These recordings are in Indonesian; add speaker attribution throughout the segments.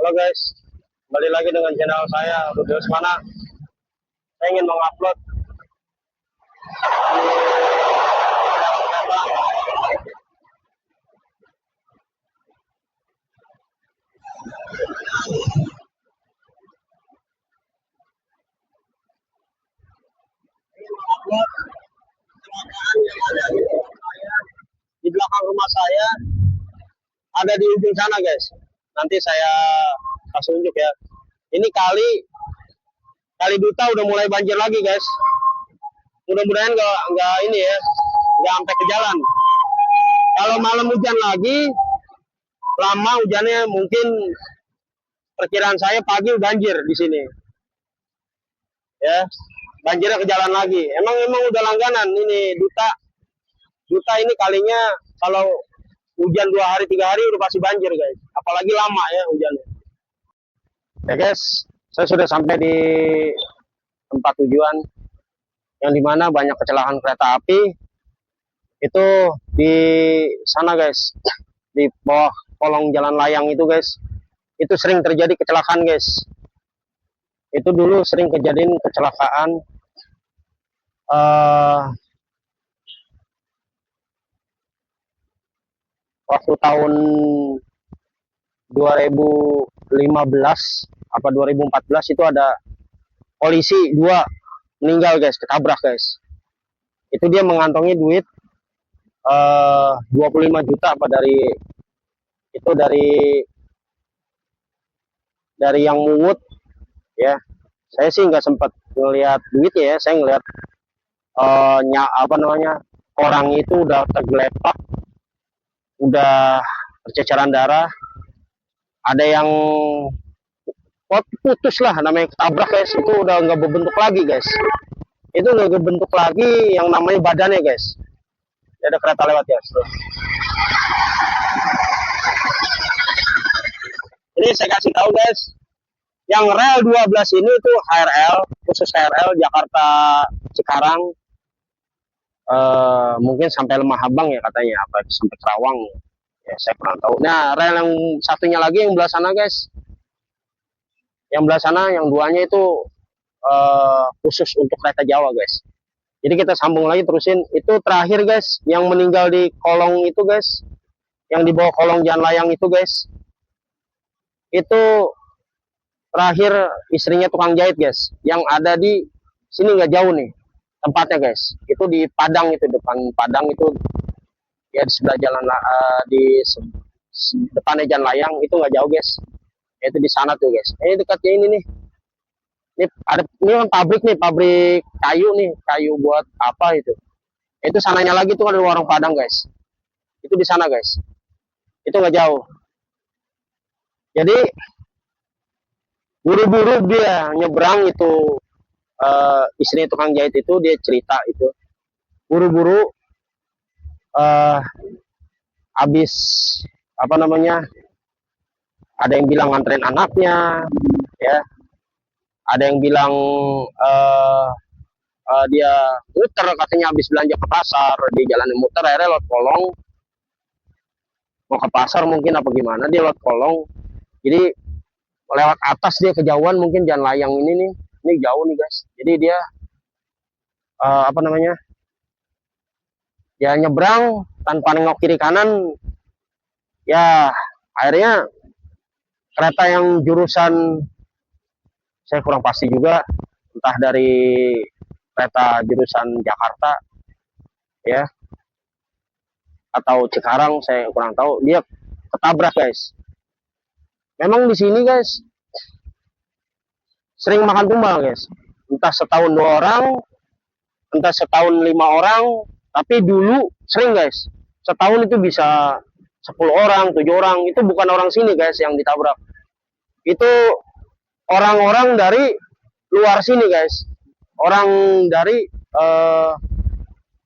Speaker 1: Halo guys, kembali lagi dengan channel saya Rudi Usmana. Saya ingin mengupload di belakang rumah saya, ada di ujung sana guys. Nanti saya kasih unjuk ya. Ini kali Duta udah mulai banjir lagi guys. Mudah-mudahan nggak ini ya, nggak sampai ke jalan. Kalau malam hujan lagi, lama hujannya mungkin perkiraan saya pagi banjir di sini. Ya, banjirnya ke jalan lagi. Emang udah langganan ini Duta ini kalinya kalau hujan 2 hari 3 hari udah pasti banjir guys. Apalagi lama ya hujannya. Ya guys, saya sudah sampai di tempat tujuan yang dimana banyak kecelakaan kereta api. Itu di sana guys, di bawah kolong jalan layang itu guys. Itu sering terjadi kecelakaan guys. Itu dulu sering kejadian kecelakaan waktu tahun 2015 apa 2014 itu ada polisi 2 meninggal guys, ketabrak guys. Itu dia mengantongi duit 25 juta apa dari yang mungut ya. Saya sih nggak sempat ngelihat duitnya ya, saya ngelihat orang itu udah tergeletak, udah berceceran darah, ada yang putus lah, namanya ketabrak guys. Itu udah nggak berbentuk lagi guys, itu nggak berbentuk lagi yang namanya badannya guys. Ada kereta lewat ya. Ini saya kasih tahu guys, yang rel 12 ini itu HRL, khusus HRL Jakarta Cikarang, mungkin sampai Lemah Abang ya katanya, apa sampai Kerawang ya, saya kurang tahu. Nah, rel yang satunya lagi yang belah sana guys, yang belah sana yang duanya itu khusus untuk kereta Jawa guys. Jadi kita sambung lagi terusin. Itu terakhir guys, yang meninggal di kolong itu guys, yang di bawah kolong jalan layang itu guys, itu terakhir istrinya tukang jahit guys, yang ada di sini nggak jauh nih tempatnya guys. Itu di Padang, itu depan Padang itu ya, di sebelah jalan depannya jalan layang itu nggak jauh guys. Itu di sana tuh guys. Ini dekatnya ini nih. Ini kan pabrik nih, pabrik kayu nih, kayu buat apa itu. Itu sananya lagi tuh kan di warung Padang guys. Itu di sana guys. Itu nggak jauh. Jadi buru-buru dia nyebrang itu, istri tukang jahit itu dia cerita itu buru-buru habis apa namanya, ada yang bilang nganterin anaknya ya, ada yang bilang dia muter katanya habis belanja ke pasar, di jalan muter akhirnya lewat kolong mau ke pasar mungkin apa gimana, dia lewat kolong, jadi lewat atas dia kejauhan mungkin jalan layang ini jauh nih guys. Jadi dia ya nyebrang tanpa nengok kiri kanan ya, akhirnya kereta yang jurusan saya kurang pasti juga, entah dari kereta jurusan Jakarta ya atau Cikarang, saya kurang tahu, dia ketabrak guys. Memang di sini guys sering makan tumbal guys, entah setahun 2 orang, entah setahun 5 orang, tapi dulu sering guys, setahun itu bisa 10 orang, 7 orang. Itu bukan orang sini guys yang ditabrak, itu orang-orang dari luar sini guys, orang dari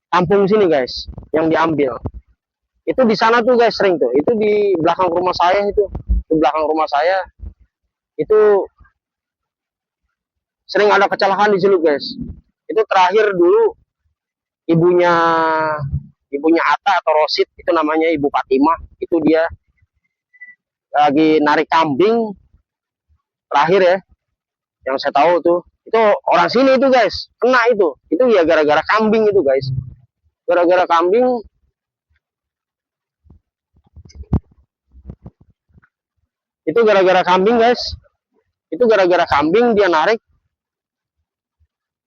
Speaker 1: kampung sini guys yang diambil. Itu di sana tuh guys sering tuh, itu di belakang rumah saya, itu di belakang rumah saya itu sering ada kecelakaan di sini guys. Itu terakhir dulu ibunya Atta atau Rosid, itu namanya Ibu Fatimah, itu dia lagi narik kambing terakhir ya, yang saya tahu tuh itu orang sini itu guys kena itu ya gara-gara kambing itu guys, gara-gara kambing. Itu gara-gara kambing guys, itu gara-gara kambing dia narik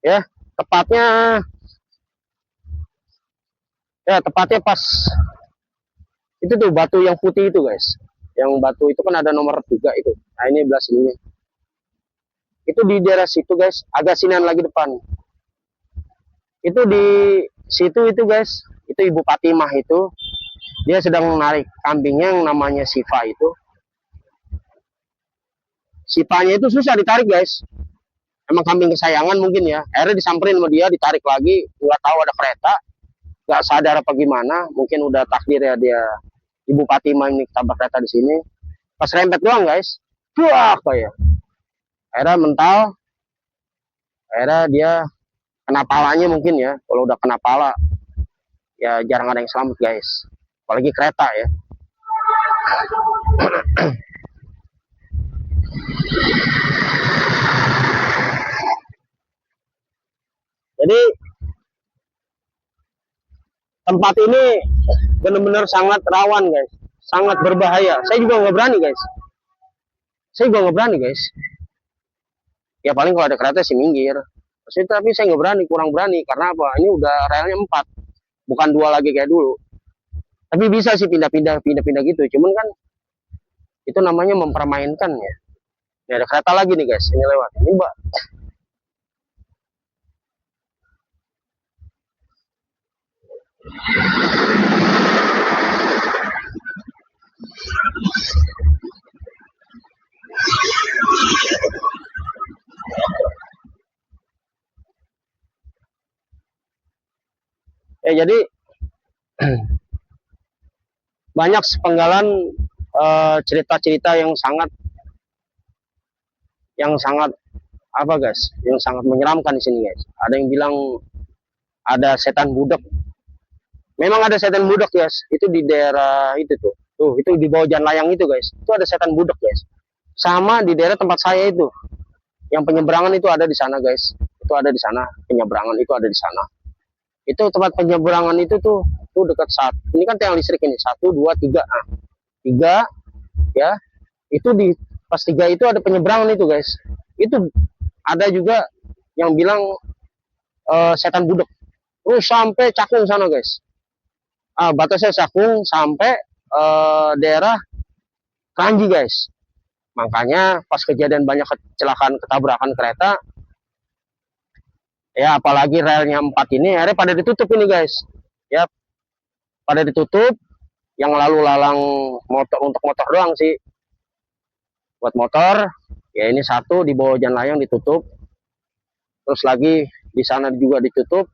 Speaker 1: ya, tepatnya pas itu tuh batu yang putih itu guys, yang batu itu kan ada nomor 3 itu. Nah ini belah sini itu di daerah situ guys, agak sinian lagi depan itu di situ itu guys, itu Ibu Fatimah itu dia sedang menarik kambingnya yang namanya Siva itu. Sipanya itu susah ditarik guys, emang kambing kesayangan mungkin ya, akhirnya disamperin sama dia, ditarik lagi, nggak tahu ada kereta, nggak sadar apa gimana, mungkin udah takdir ya dia Ibu Fatimah ini tabrak kereta di sini, pas rempet doang guys, wah apa ya, akhirnya mental, akhirnya dia kena palanya mungkin ya, kalau udah kena pala ya jarang ada yang selamat guys, apalagi kereta ya. Jadi tempat ini benar-benar sangat rawan guys, sangat berbahaya. Saya juga nggak berani guys, ya paling kalau ada kereta sih minggir, tapi saya nggak berani, kurang berani, karena apa, ini udah relnya 4, bukan 2 lagi kayak dulu. Tapi bisa sih pindah-pindah gitu, cuman kan itu namanya mempermainkan ya. Ini ada kereta lagi nih guys, ini lewat ini mbak. Jadi banyak sepenggalan cerita-cerita yang sangat apa guys, yang sangat menyeramkan di sini guys. Ada yang bilang ada setan budak. Memang ada setan budak guys, itu di daerah itu tuh. Itu di bawah jalan layang itu guys. Itu ada setan budak guys. Sama di daerah tempat saya itu. Yang penyeberangan itu ada di sana guys. Itu ada di sana, penyeberangan itu ada di sana. Itu tempat penyeberangan itu tuh dekat saat. Ini kan tiang listrik ini, 1 2 3. Nah, 3 ya. Itu di pas 3 itu ada penyeberangan itu guys. Itu ada juga yang bilang setan budak. Terus sampai Cakung sana guys. Batasnya Cakung sampai daerah Kranji guys. Makanya pas kejadian banyak kecelakaan ketabrakan kereta, ya apalagi relnya 4 ini, akhirnya pada ditutup ini guys. Ya, pada ditutup. Yang lalu lalang motor, untuk motor doang sih. Buat motor, ya ini 1 di bawah jalan layang ditutup. Terus lagi di sana juga ditutup.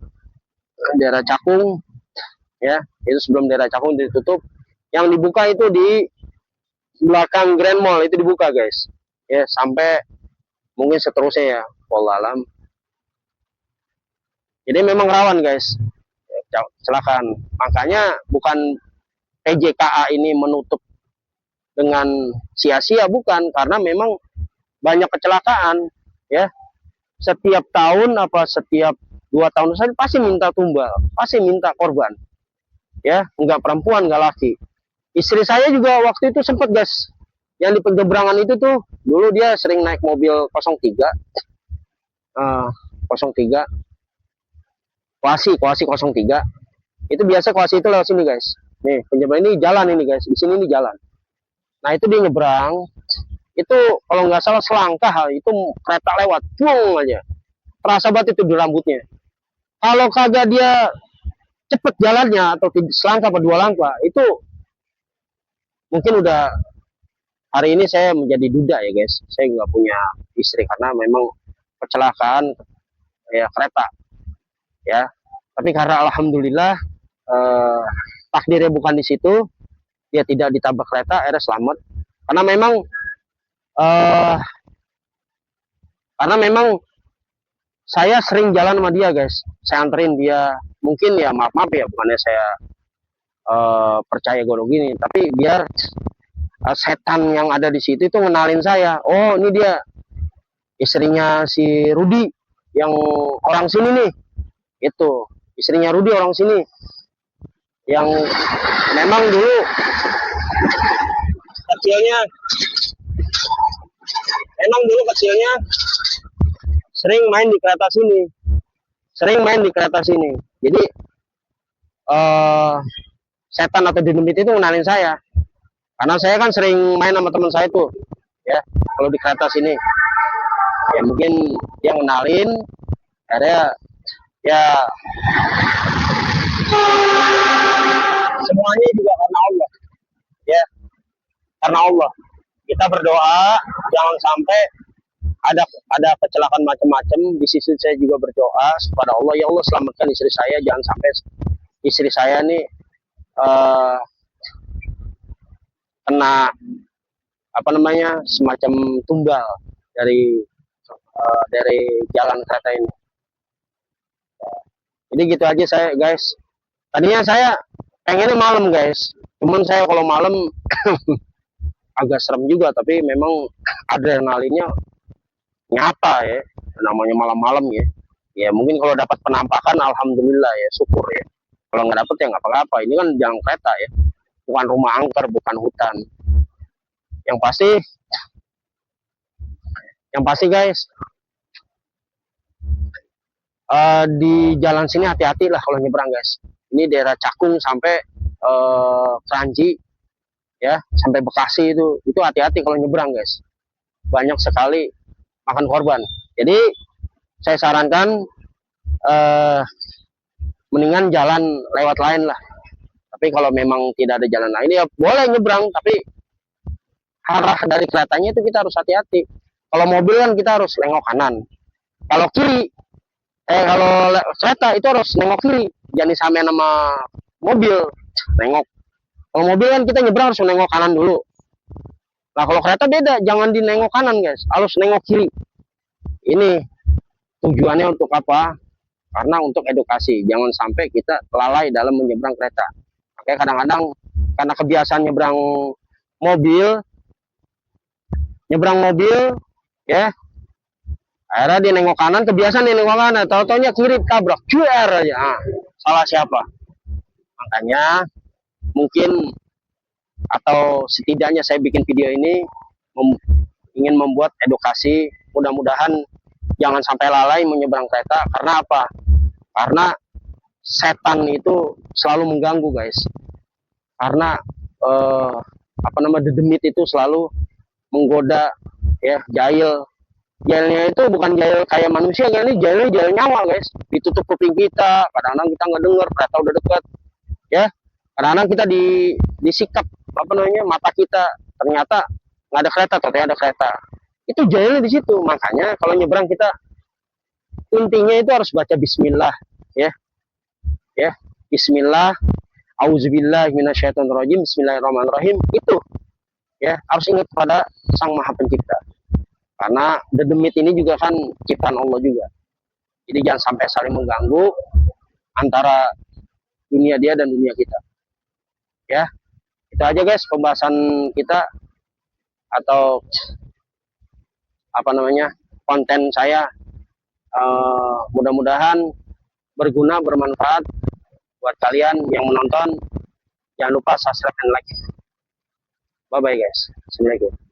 Speaker 1: Daerah Cakung, ya itu sebelum daerah Cakung ditutup. Yang dibuka itu di belakang Grand Mall itu dibuka guys, ya sampai mungkin seterusnya ya, wallahualam. Jadi memang rawan guys kecelakaan, makanya bukan PJKA ini menutup dengan sia-sia, bukan, karena memang banyak kecelakaan ya, setiap tahun setiap 2 tahun saya pasti minta tumbal, pasti minta korban ya, enggak perempuan enggak laki. Istri saya juga waktu itu sempat guys, yang di penyeberangan itu tuh, dulu dia sering naik mobil 03, Kuasi 03, itu biasa Kuasi itu lewat sini guys. Nih penyeberangan ini jalan ini guys, di sini ini jalan. Nah itu dia nyebrang, itu kalau nggak salah selangkah itu kereta lewat, buang aja, terasa banget itu di rambutnya. Kalau kagak dia cepet jalannya atau selangkah atau 2 langkah, itu mungkin udah hari ini saya menjadi duda ya guys. Saya nggak punya istri karena memang kecelakaan ya kereta ya. Tapi karena alhamdulillah takdirnya bukan di situ, dia tidak ditabrak kereta, akhirnya selamat. Karena memang saya sering jalan sama dia guys. Saya anterin dia, mungkin ya maaf ya, bukannya saya percaya godong gini, tapi biar setan yang ada di situ itu ngenalin saya, oh ini dia istrinya si Rudi yang orang sini nih. Itu istrinya Rudi orang sini yang memang dulu kecilnya sering main di kereta sini. Jadi setan atau dinamit itu ngenalin saya, karena saya kan sering main sama teman saya tuh ya, kalau di kereta sini ya, mungkin dia ngenalin, akhirnya ya semuanya juga karena Allah ya, karena Allah kita berdoa jangan sampai ada kecelakaan macam-macam. Di sisi saya juga berdoa kepada Allah, ya Allah selamatkan istri saya, jangan sampai istri saya nih kena apa namanya semacam tumbal dari jalan kereta ini. Jadi gitu aja saya guys. Tadinya saya pengennya malam guys, cuman saya kalau malam agak serem juga, tapi memang adrenalinnya nyata ya, namanya malam-malam ya. Ya mungkin kalau dapat penampakan alhamdulillah ya, syukur ya. Kalau nggak dapat ya nggak apa-apa. Ini kan jalan kereta ya, bukan rumah angker, bukan hutan. Yang pasti guys, di jalan sini hati-hati lah kalau nyebrang guys. Ini daerah Cakung sampai Kranji ya, sampai Bekasi itu hati-hati kalau nyebrang guys. Banyak sekali makan korban. Jadi saya sarankan mendingan jalan lewat lain lah. Tapi kalau memang tidak ada jalan lain ya boleh nyebrang, tapi arah dari keretanya itu kita harus hati-hati. Kalau mobil kan kita harus nengok kanan. Kalau kiri, kalau kereta itu harus nengok kiri. Jangan disamain sama mobil, nengok. Kalau mobil kan kita nyebrang harus nengok kanan dulu. Nah kalau kereta beda, jangan dinengok kanan guys, harus nengok kiri. Ini tujuannya untuk apa? Karena untuk edukasi, jangan sampai kita lalai dalam menyeberang kereta. Kayak kadang-kadang karena kebiasaan nyebrang mobil ya, akhirnya dia nengok kanan, kebiasaan dia nengok kanan, tahu-taunya kiri, tabrak cuer aja. Nah, salah siapa? Makanya mungkin atau setidaknya saya bikin video ini ingin membuat edukasi, mudah-mudahan jangan sampai lalai menyeberang kereta. Karena apa? Karena setan itu selalu mengganggu guys, karena apa namanya, dedemit itu selalu menggoda ya. Jailnya itu bukan jail kayak manusia, ini jail nyawa guys. Ditutup kuping kita, kadang-kadang kita nggak dengar, kereta udah dekat ya. Kadang-kadang kita disikap apa namanya, mata kita, ternyata nggak ada kereta, ternyata ada kereta. Itu jailnya di situ. Makanya kalau nyebrang kita intinya itu harus baca bismillah ya. Bismillah, auzubillahi minasyaitonirrajim, bismillahirrahmanirrahim. Itu ya, harus ingat pada Sang Maha Pencipta. Karena dedemit ini juga kan ciptaan Allah juga. Jadi jangan sampai saling mengganggu antara dunia dia dan dunia kita. Ya, itu aja guys pembahasan kita, atau apa namanya, konten saya. Mudah-mudahan berguna, bermanfaat buat kalian yang menonton. Jangan lupa subscribe dan like. Bye bye guys. Assalamualaikum.